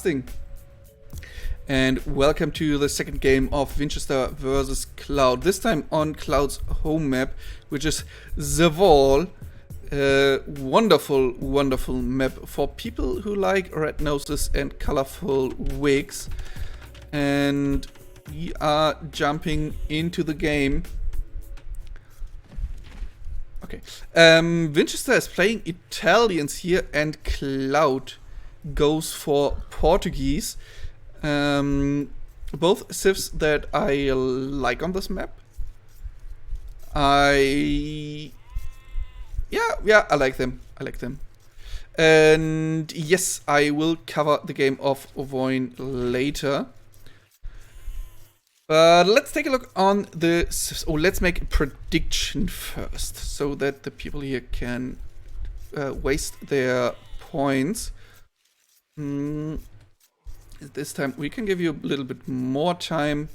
Broadcasting, and welcome to the second game of Vinchester versus Cloud. This time on Cloud's home map, which is the Wall. Wonderful, wonderful map for people who like red noses and colorful wigs. And we are jumping into the game. Okay. Vinchester is playing Italians here, and Cloud goes for Portuguese. Both civs that I like on this map. I like them. And yes, I will cover the game of Ovoin later. But let's take a look on the civs. Oh, let's make a prediction first, so that the people here can waste their points. This time we can give you a little bit more time.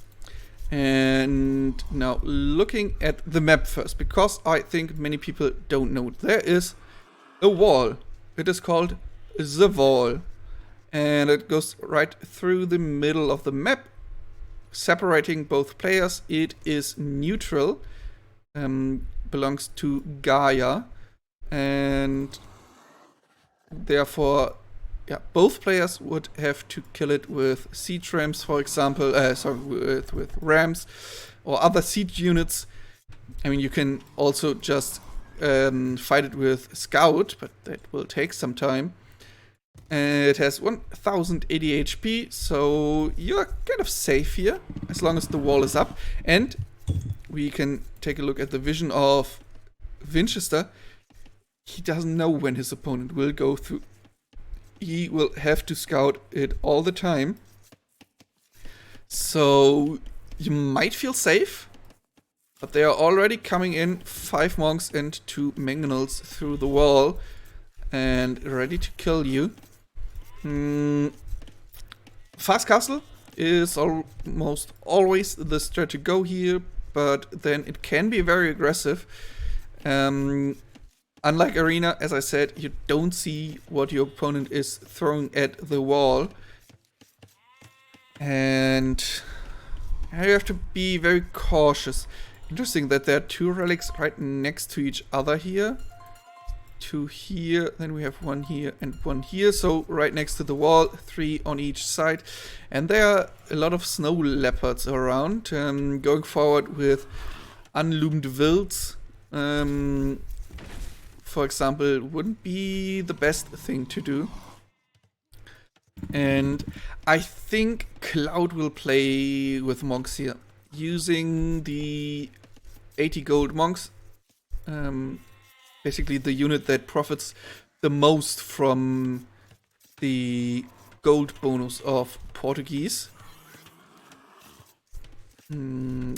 And now looking at the map first, because I think many people don't know. There is a wall. It is called the Wall. And it goes right through the middle of the map, separating both players. It is neutral. Belongs to Gaia. And therefore, yeah, both players would have to kill it with siege rams, for example. With rams or other siege units. I mean, you can also just fight it with scout, but that will take some time. And it has 1080 HP, so you're kind of safe here as long as the wall is up. And we can take a look at the vision of Vinchester. He doesn't know when his opponent will go through. He will have to scout it all the time. So you might feel safe, but they are already coming in 5 monks and 2 mangonels through the wall and ready to kill you. Fast castle is almost always the strat to go here, but then it can be very aggressive. Unlike Arena, as I said, you don't see what your opponent is throwing at the wall. And you have to be very cautious. Interesting that there are 2 relics right next to each other here. 2 here, then we have 1 here and 1 here. So right next to the wall, 3 on each side. And there are a lot of snow leopards around. Going forward with unloomed wilds. For example, wouldn't be the best thing to do. And I think Cloud will play with monks here, using the 80 gold monks. Basically the unit that profits the most from the gold bonus of Portuguese. Yeah,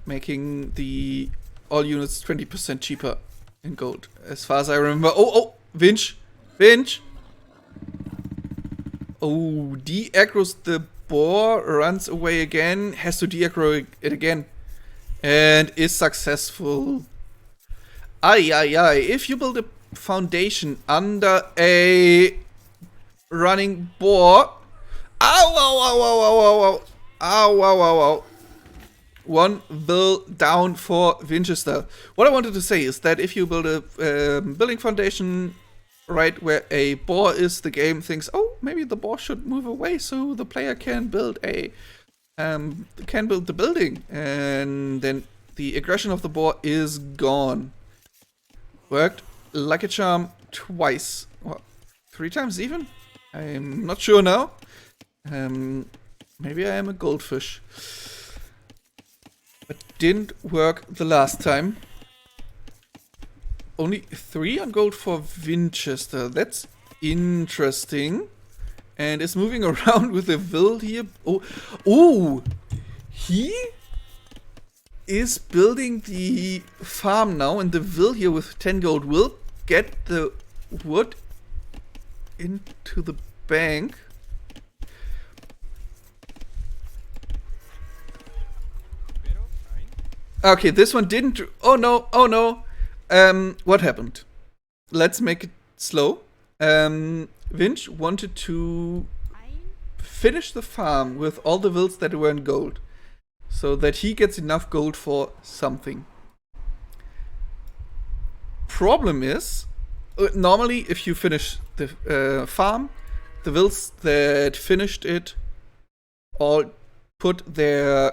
making the all units 20% cheaper in gold, as far as I remember. Oh, Vinch! Oh, de-aggroes the boar, runs away again, has to de-aggro it again, and is successful. Aye. If you build a foundation under a running boar. Ow. 1 bill down for Vinchester. What I wanted to say is that if you build a building foundation right where a boar is, the game thinks, oh, maybe the boar should move away so the player can build the building, and then the aggression of the boar is gone. Worked like a charm twice. Well, 3 times even? I'm not sure now. Maybe I am a goldfish. But didn't work the last time. Only 3 on gold for Vinchester. That's interesting. And is moving around with a will here. Oh, he is building the farm now, and the will here with 10 gold will get the wood into the bank. Okay, this one didn't. Oh no. What happened? Let's make it slow. Vinch wanted to finish the farm with all the vills that were in gold, so that he gets enough gold for something. Problem is, normally if you finish the farm, the vills that finished it all put their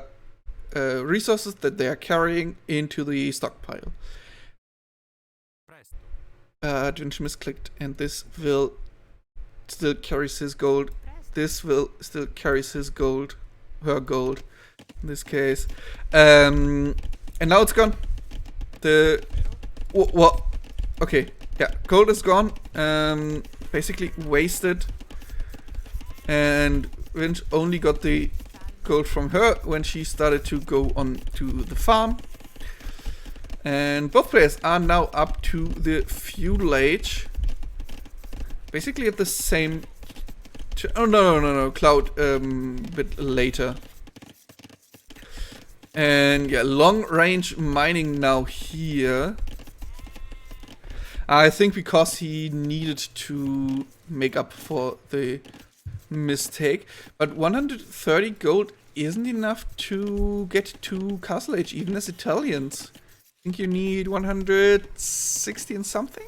resources that they are carrying into the stockpile. Vinch misclicked, and this will still carries his gold. This will still carries his gold, her gold, in this case. And now it's gone. Well, okay, yeah, gold is gone. Basically wasted. And Vinch only got the gold from her when she started to go on to the farm. And both players are now up to the feudal age. Basically at the same... Oh, no, Cloud a bit later. And yeah, long range mining now here. I think because he needed to make up for the mistake. But 130 gold isn't enough to get to Castle Age, even as Italians. I think you need 160 and something?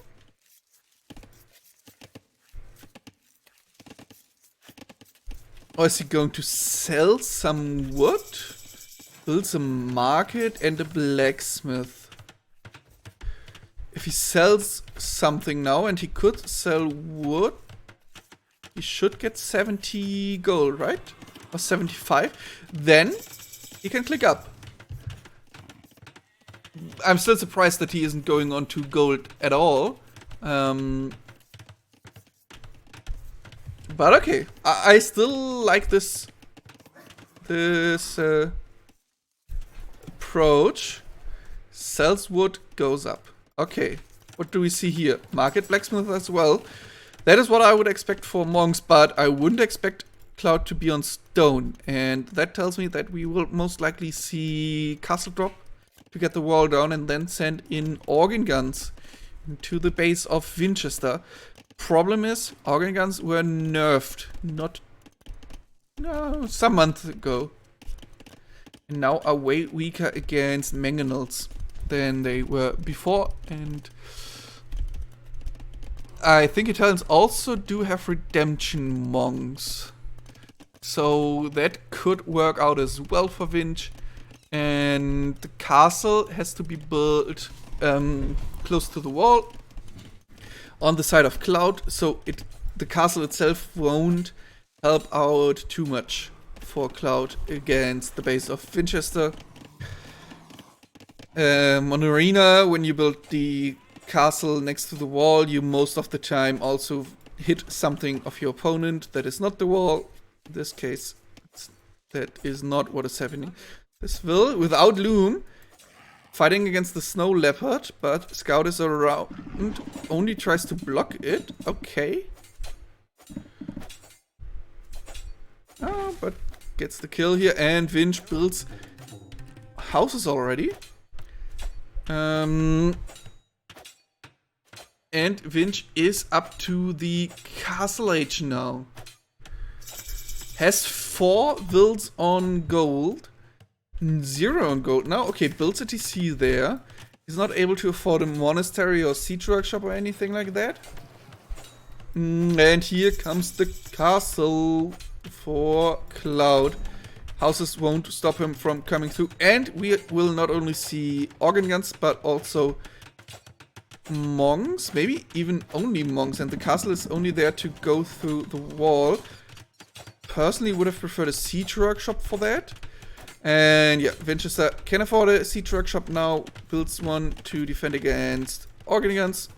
Or is he going to sell some wood? Build a market and a blacksmith. If he sells something now, and he could sell wood, he should get 70 gold, right? Or 75. Then he can click up. I'm still surprised that he isn't going on to gold at all. But okay, I still like this approach. Sells wood, goes up. Okay, what do we see here? Market blacksmith as well. That is what I would expect for monks, but I wouldn't expect Cloud to be on stone. And that tells me that we will most likely see castle drop to get the wall down and then send in organ guns to the base of Vinchester. Problem is, organ guns were nerfed some months ago. And now are way weaker against mangonels than they were before. And I think Italians also do have redemption monks. So that could work out as well for Vinch. And the castle has to be built close to the wall on the side of Cloud, so the castle itself won't help out too much for Cloud against the base of Vinchester. On Arena, when you build the castle next to the wall, you most of the time also hit something of your opponent that is not the wall. In this case, that is not what is happening. This will, without Loom, fighting against the snow leopard, but Scout is around, only tries to block it. Okay. Oh, but gets the kill here, and Vinch builds houses already. And Vinch is up to the Castle Age now. Has 4 vills on gold. 0 on gold now. Okay, builds a TC there. He's not able to afford a monastery or siege workshop or anything like that. And here comes the castle for Cloud. Houses won't stop him from coming through. And we will not only see organ guns, but also monks. Maybe even only monks. And the castle is only there to go through the wall. Personally, would have preferred a siege workshop for that. And yeah, Vinchester can afford a siege workshop now. Builds one to defend against organ guns.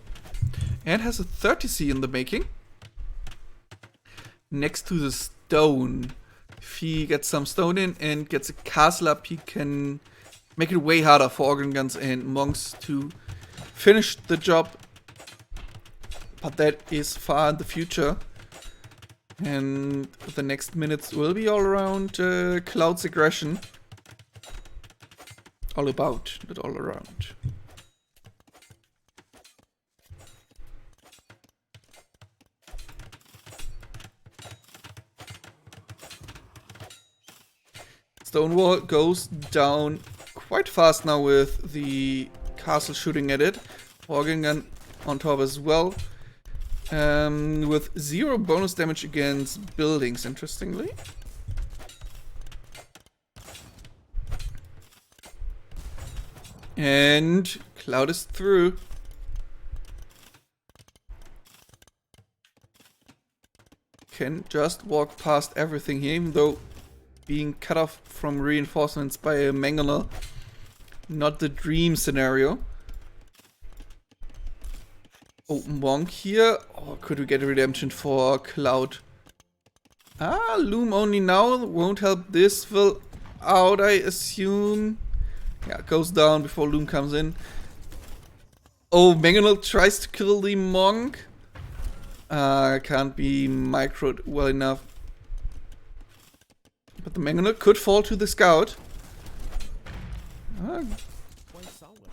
And has a 30C in the making. Next to the stone. If he gets some stone in and gets a castle up, he can make it way harder for organ guns and monks to finish the job. But that is far in the future. And the next minutes will be all around Cloud's aggression. All about, not all around. Stonewall goes down quite fast now with the castle shooting at it. Organ gun on top as well. With 0 bonus damage against buildings, interestingly. And Cloud is through. Can just walk past everything here, even though being cut off from reinforcements by a mangonel, not the dream scenario. Oh, Monk here. Oh, could we get a redemption for Cloud? Ah, Loom only now. Won't help this will out, I assume. Yeah, goes down before Loom comes in. Oh, Mangonel tries to kill the Monk. Can't be microed well enough. But the Mangonel could fall to the Scout.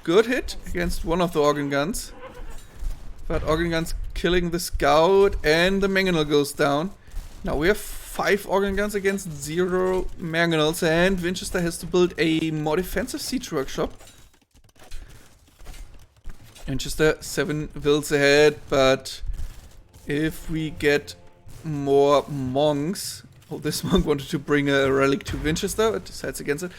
Good hit against one of the organ guns. But organ guns killing the Scout and the Mangonel goes down. Now we have 5 organ guns against 0 Mangonels, and Vinchester has to build a more defensive siege workshop. Vinchester 7 vills ahead, but if we get more monks... Oh, this monk wanted to bring a relic to Vinchester, but decides against it.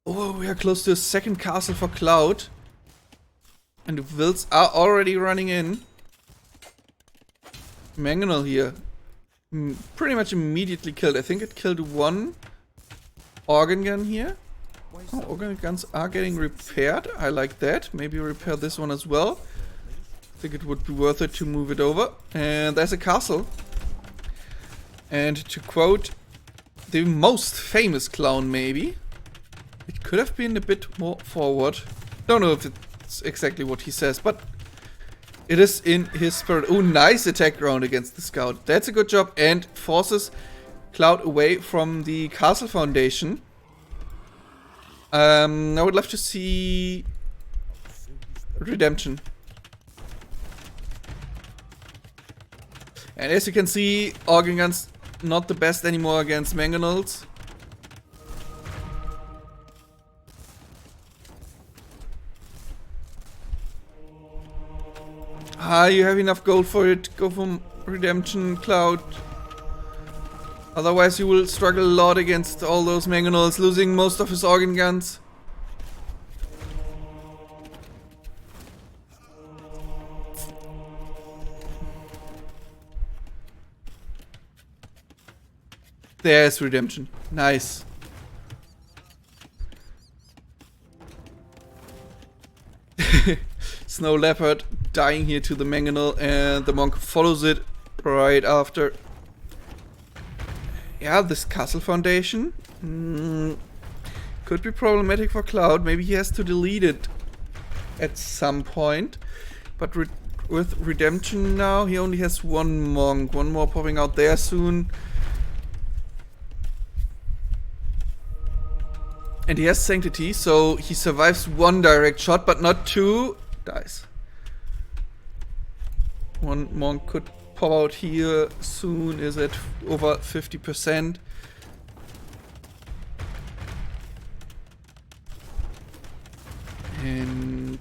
Oh, we are close to a second castle for Cloud. And the vills are already running in. Mangonel here. Pretty much immediately killed. I think it killed 1 organ gun here. Oh, organ guns are getting repaired. I like that. Maybe repair this one as well. I think it would be worth it to move it over. And there's a castle. And to quote the most famous clown, maybe, it could have been a bit more forward. Don't know if it's exactly what he says, but it is in his spirit. Oh, nice attack round against the Scout. That's a good job, and forces Cloud away from the castle foundation. I would love to see redemption. And as you can see, organ guns not the best anymore against mangonels. Ah, you have enough gold for it. Go for redemption, Cloud. Otherwise you will struggle a lot against all those mangonels, losing most of his organ guns. There's redemption. Nice. Snow Leopard dying here to the mangonel, and the monk follows it right after. Yeah, this castle foundation could be problematic for Cloud. Maybe he has to delete it at some point. But with redemption now, he only has 1 monk. 1 more popping out there soon. And he has Sanctity, so he survives 1 direct shot, but not 2. Dies. 1 monk could pop out here soon, is at over 50%. And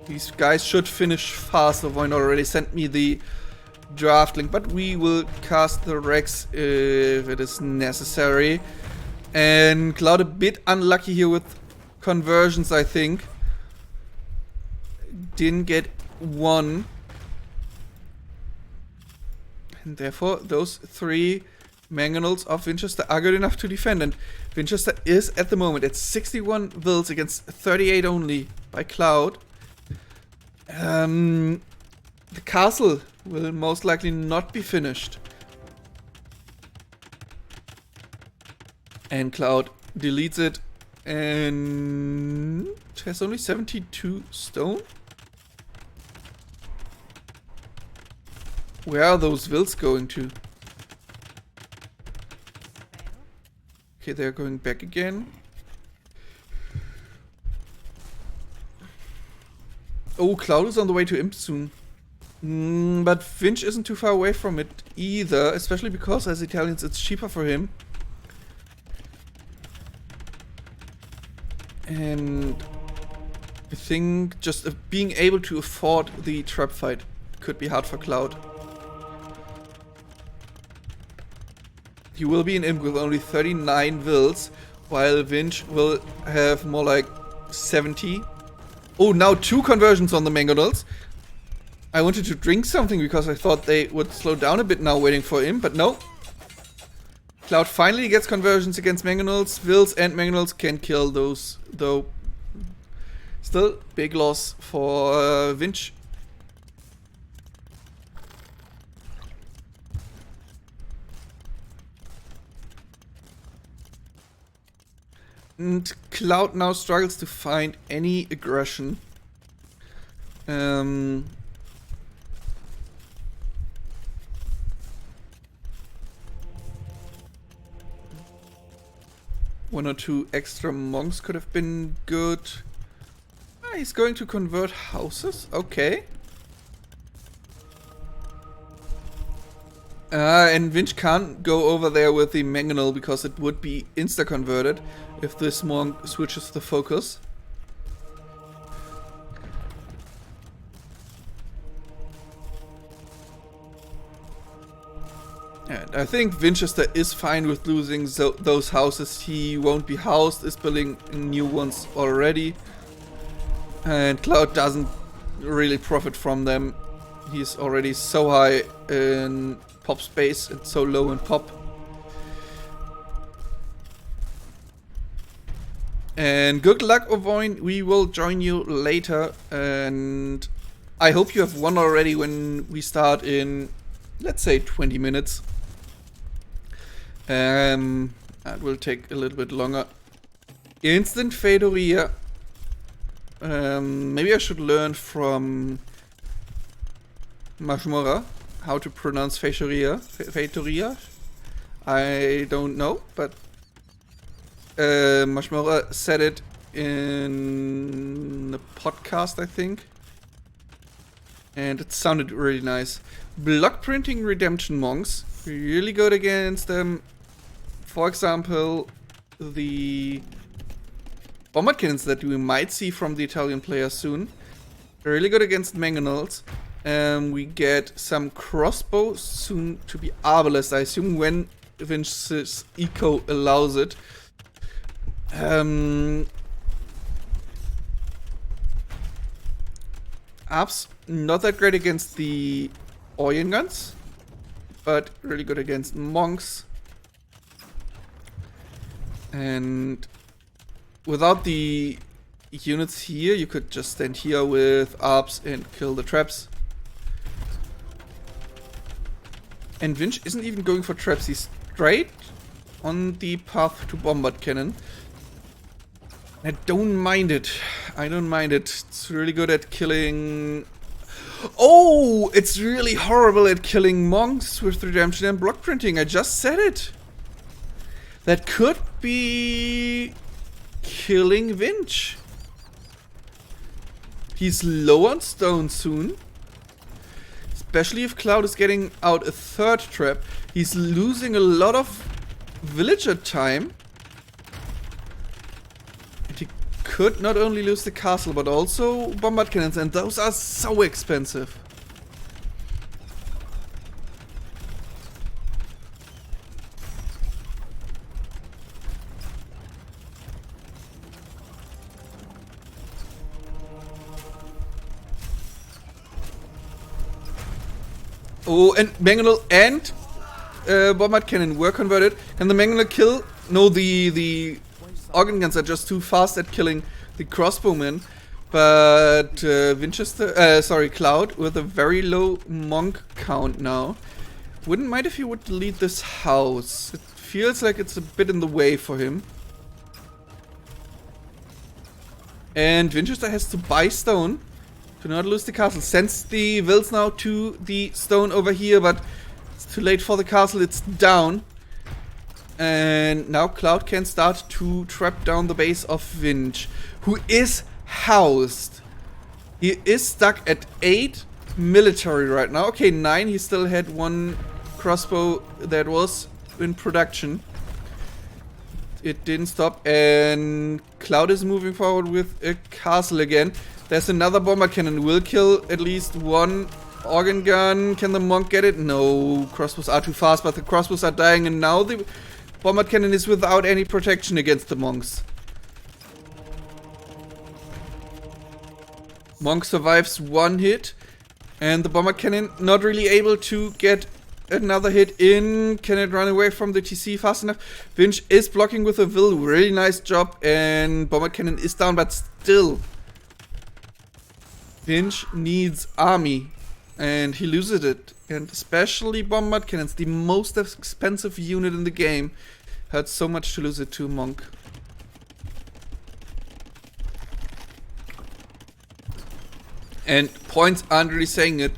these guys should finish fast. The Void already sent me the draft link, but we will cast the Rex if it is necessary. And Cloud a bit unlucky here with conversions, I think. Didn't get 1. And therefore, those 3 mangonels of Vinchester are good enough to defend. And Vinchester is at the moment at 61 vills against 38 only by Cloud. The castle will most likely not be finished. And Cloud deletes it and has only 72 stone. Where are those vills going to? Okay, they're going back again. Oh, Cloud is on the way to Imp soon. But Vinch isn't too far away from it either, especially because as Italians it's cheaper for him. And I think just being able to afford the trap fight could be hard for Cloud. He will be an imp with only 39 wills, while Vinch will have more like 70. Oh, now 2 conversions on the Mangonels. I wanted to drink something because I thought they would slow down a bit now waiting for him, but no. Cloud finally gets conversions against Mangonels. Wills and Mangonels can kill those, though. Still, big loss for Vinch. And Cloud now struggles to find any aggression. One or 2 extra monks could have been good. Ah, he's going to convert houses. Okay. And Vinch can't go over there with the Mangonel because it would be insta-converted if this monk switches the focus. And I think Vinchester is fine with losing those houses. He won't be housed, is building new ones already. And Cloud doesn't really profit from them. He's already so high in pop space and so low in pop. And good luck, Ovoin. We will join you later. And I hope you have won already when we start in, let's say, 20 minutes. That will take a little bit longer. Instant Fedoria. Maybe I should learn from Mashmora how to pronounce Fedoria. I don't know, but Mashmora said it in the podcast, I think. And it sounded really nice. Block printing redemption monks. Really good against them. For example, the bombard cannons that we might see from the Italian players soon. Really good against Mangonels. We get some crossbows soon to be arbalest, I assume, when Vinch's eco allows it. Apps not that great against the Orient guns, but really good against monks. And without the units here, you could just stand here with ARPs and kill the traps. And Vinch isn't even going for traps, he's straight on the path to bombard cannon. I don't mind it. I don't mind it. It's really good at killing... Oh! It's really horrible at killing monks with redemption and block printing. I just said it. That could be killing Vinch. He's low on stone soon. Especially if Cloud is getting out a 3rd trap. He's losing a lot of villager time. And he could not only lose the castle, but also bombard cannons. And those are so expensive. Oh, and Mangonel and bombard cannon were converted. Can the Mangonel kill? No, the organ guns are just too fast at killing the crossbowmen. But Cloud with a very low monk count now. Wouldn't mind if he would delete this house. It feels like it's a bit in the way for him. And Vinchester has to buy stone to not lose the castle. Sends the wills now to the stone over here, but it's too late for the castle. It's down. And now Cloud can start to trap down the base of Vinch, who is housed. He is stuck at 8 military right now. Okay, 9. He still had 1 crossbow that was in production. it didn't stop, and Cloud is moving forward with a castle again. There's another bomber cannon, will kill at least one organ gun. Can the monk get it? No, crossbows are too fast, but the crossbows are dying, and now the bomber cannon is without any protection against the monks. Monk survives one hit, and the bomber cannon not really able to get another hit in. Can it run away from the TC fast enough? Vinch is blocking with a will, really nice job, and bomber cannon is down, but still Vinch needs army, and he loses it. And especially bombard cannons, the most expensive unit in the game, hurts so much to lose it to monk. And points aren't really saying it.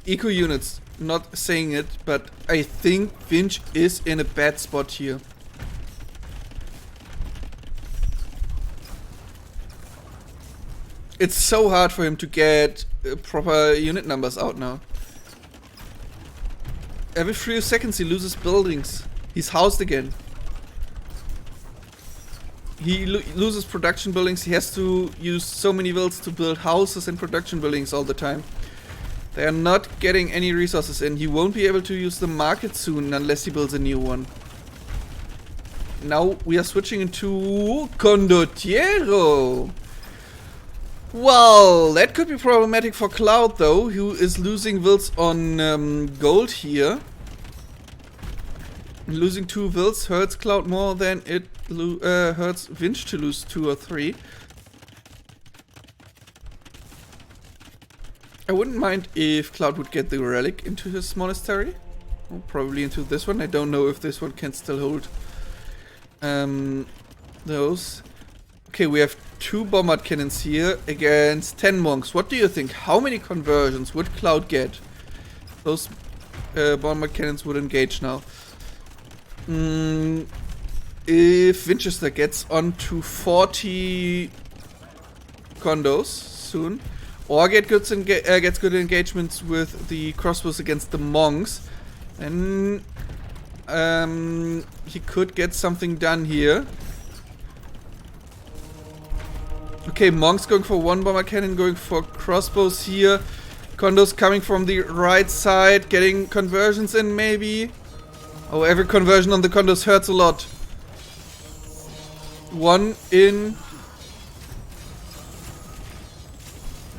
Eco units not saying it, but I think Vinch is in a bad spot here. It's so hard for him to get proper unit numbers out now. Every few seconds he loses buildings. He's housed again. He loses production buildings. He has to use so many wills to build houses and production buildings all the time. They are not getting any resources in. He won't be able to use the market soon unless he builds a new one. Now we are switching into Condottiero. Well, that could be problematic for Cloud though, who is losing wills on gold here. Losing 2 wills hurts Cloud more than it hurts Vinch to lose 2 or 3. I wouldn't mind if Cloud would get the relic into his monastery. Well, probably into this one. I don't know if this one can still hold those. Okay, we have 2 bombard cannons here against 10 monks. What do you think? How many conversions would Cloud get? Those bombard cannons would engage now. If Vinchester gets on to 40 condos soon, or gets good engagements with the crossbows against the monks, then he could get something done here. Okay, monks going for 1 bomber cannon, going for crossbows here. Condos coming from the right side, getting conversions in maybe. Oh, every conversion on the condos hurts a lot. 1 in.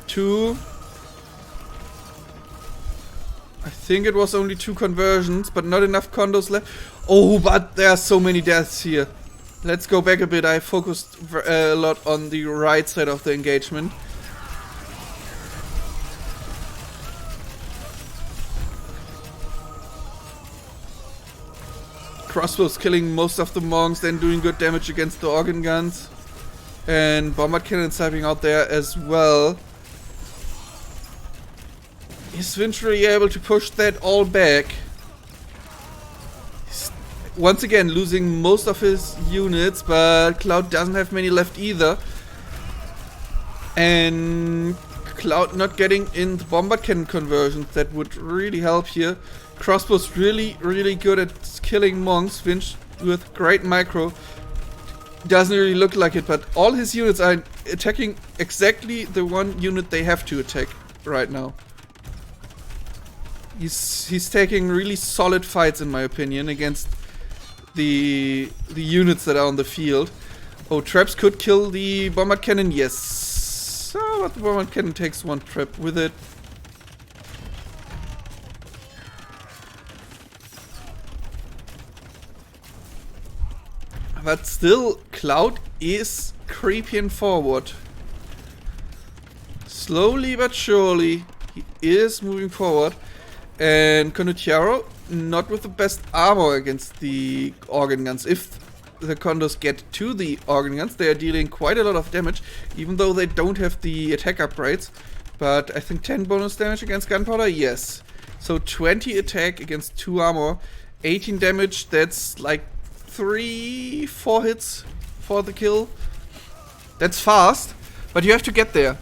2. I think it was only 2 conversions, but not enough condos left. Oh, but there are so many deaths here. Let's go back a bit. I focused a lot on the right side of the engagement. Crossbows killing most of the monks, then doing good damage against the organ guns. And bombard cannons helping out there as well. Is Vinch really able to push that all back? He's once again losing most of his units, but Cloud doesn't have many left either. And Cloud not getting in the bombard cannon conversions, that would really help here. Crossbows really good at killing monks. Vinch with great micro. Doesn't really look like it, but all his units are attacking exactly the one unit they have to attack right now. He's taking really solid fights in my opinion against the units that are on the field. Oh, traps could kill the bombard cannon, yes. Oh, but the bombard cannon takes 1 trap with it. But still, Cloud is creeping forward. Slowly but surely, he is moving forward. And Condottiero, not with the best armor against the organ guns. If the condos get to the organ guns, they are dealing quite a lot of damage, even though they don't have the attack upgrades. But I think 10 bonus damage against gunpowder, yes. So 20 attack against 2 armor, 18 damage, that's like 3-4 hits for the kill. That's fast, but you have to get there.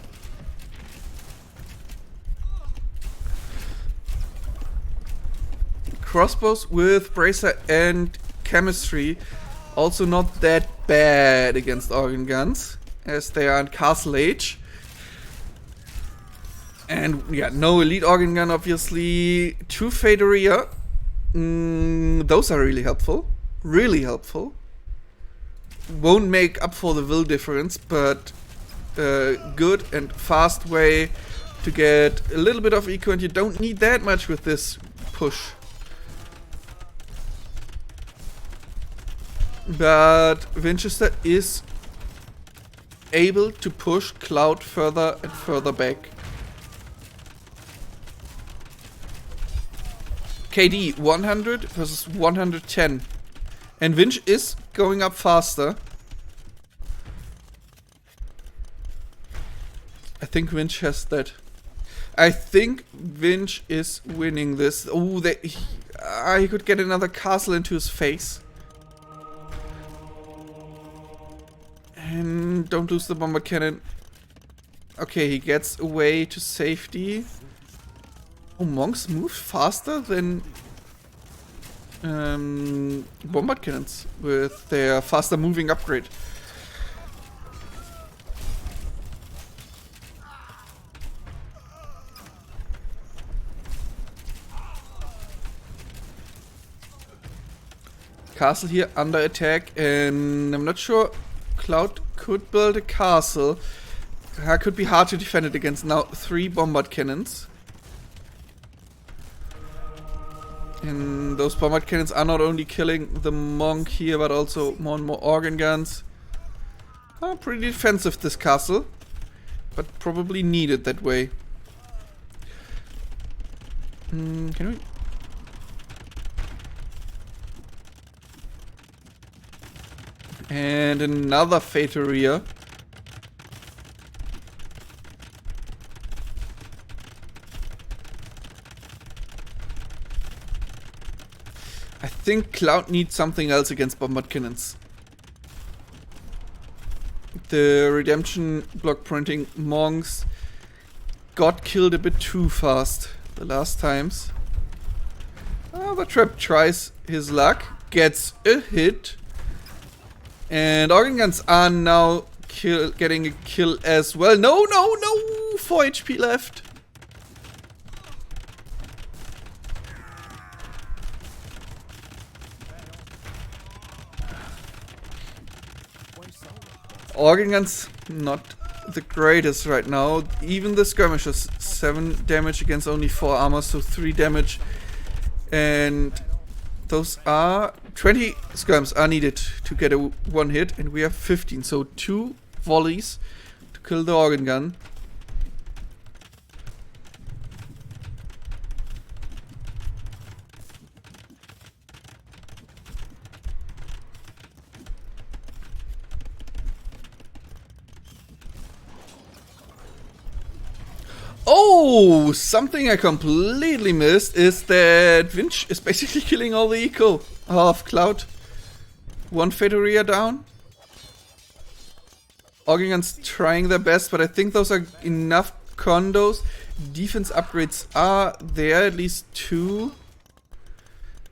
Crossbows with bracer and chemistry. Also not that bad against organ guns, as they are in castle age. And yeah, no elite organ gun, obviously. 2 Faderia. Those are really helpful. Really helpful. Won't make up for the will difference, but good and fast way to get a little bit of eco, and you don't need that much with this push. But Vinchester is able to push Cloud further and further back. KD 100 versus 110. And Vinch is going up faster. I think Vinch has that. I think Vinch is winning this. Oh, he could get another castle into his face. And don't lose the bomber cannon. Okay, he gets away to safety. Oh, monks move faster than bombard cannons with their faster moving upgrade. Castle here under attack, and I'm not sure Cloud could build a castle. Could be hard to defend it against now 3 bombard cannons. And those bombard cannons are not only killing the monk here, but also more and more organ guns. Pretty defensive, this castle, but probably needed that way. Can we? And another Fateria. I think Cloud needs something else against bombard cannons. The redemption block printing monks got killed a bit too fast the last times. But Trap tries his luck, gets a hit. And organ guns are now getting a kill as well. No, 4 HP left. Organ guns not the greatest right now. Even the skirmishers 7 damage against only 4 armor, so 3 damage. And those are 20 skirms are needed to get a 1 hit, and we have 15, so 2 volleys to kill the organ gun. Oh, something I completely missed is that Vinch is basically killing all the eco of Cloud. 1 Fateria down. Organ guns trying their best, but I think those are enough condos. Defense upgrades are there, at least 2.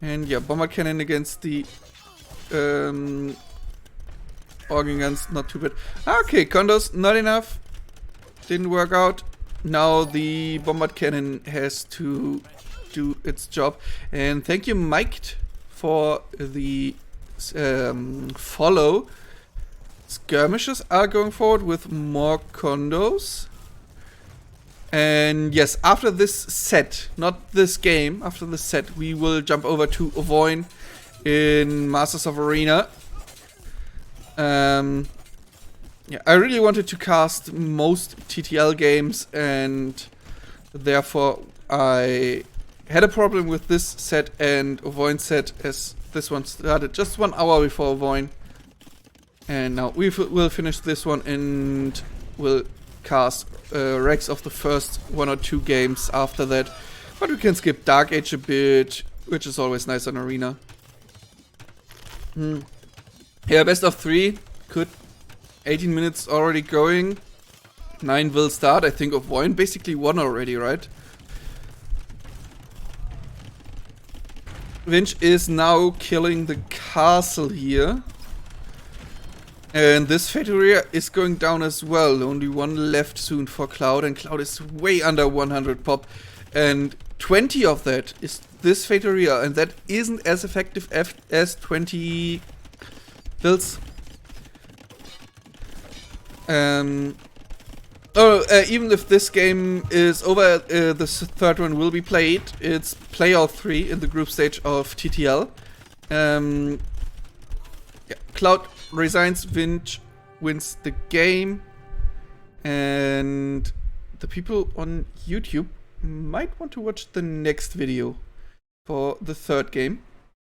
And yeah, bomber cannon against the organ guns, not too bad. Okay, condos, not enough. Didn't work out. Now the bombard cannon has to do its job. And thank you, Mike, for the follow. Skirmishers are going forward with more condos. And yes, after this set, not this game, after this set, we will jump over to Ovoin in Masters of Arena. Yeah, I really wanted to cast most TTL games, and therefore I had a problem with this set and Ovoin set, as this one started just 1 hour before Ovoin. And now we will finish this one and we'll cast Rex of the first 1 or 2 games after that. But we can skip Dark Age a bit, which is always nice on Arena. Yeah, best of 3. Could 18 minutes already going. 9 will start. I think Ovoin basically won already, right? Vinch is now killing the castle here. And this Fate Area is going down as well. Only one left soon for Cloud, and Cloud is way under 100 pop. And 20 of that is this Fate Area, and that isn't as effective as 20 builds. Even if this game is over, the third one will be played. It's playoff 3 in the group stage of TTL. Yeah, Cloud resigns, Vinch wins the game, and the people on YouTube might want to watch the next video for the third game.